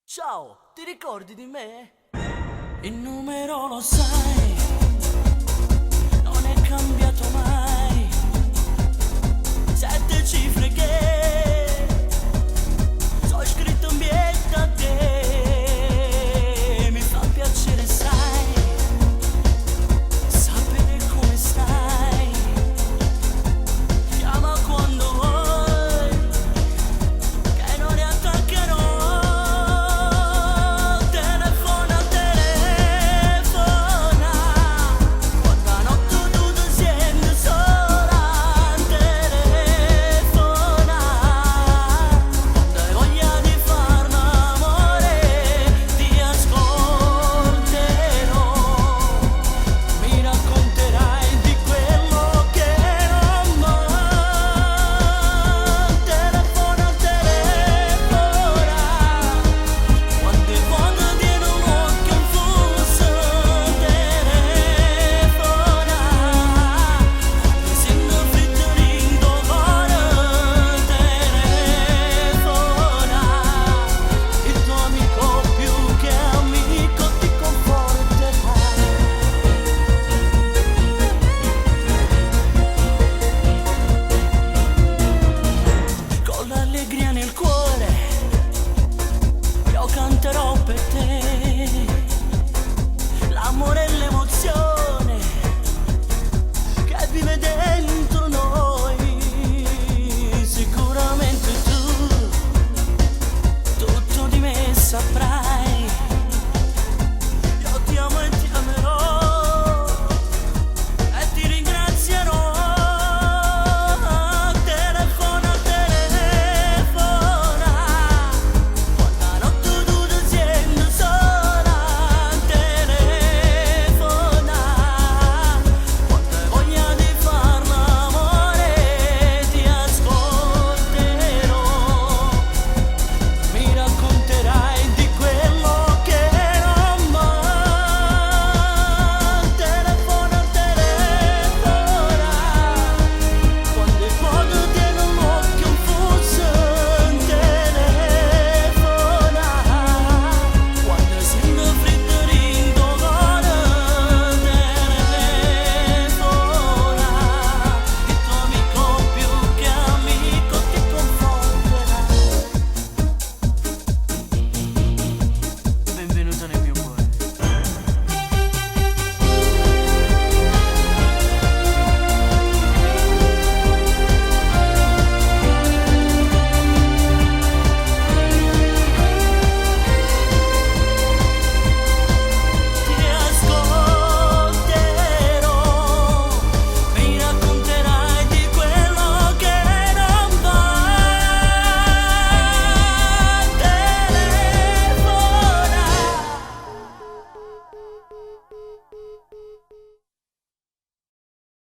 Ciao, ti ricordi di me? Il numero lo sai, non è cambiato mai. 7 cifre che sono scritto in bietta a te. Mi fa piacere, sai, sapere come stai. Chiama quando vuoi, che non ne attaccherò. Telefona, telefona, quanta notte tu ti senti sola. Telefona, quando hai voglia di far l'amore, ti ascolterò. Mi racconterai di quello che non va. Telefona, telefona, quante volte tiene un occhio infuso. Telefona, quando sento freddo in tuo cuore. Telefona, il tuo amico più che amico ti conforterà. Con l'allegria nel cuore io canterò per te, l'amore e l'emozione che vive dentro noi. Sicuramente tu tutto di me saprai.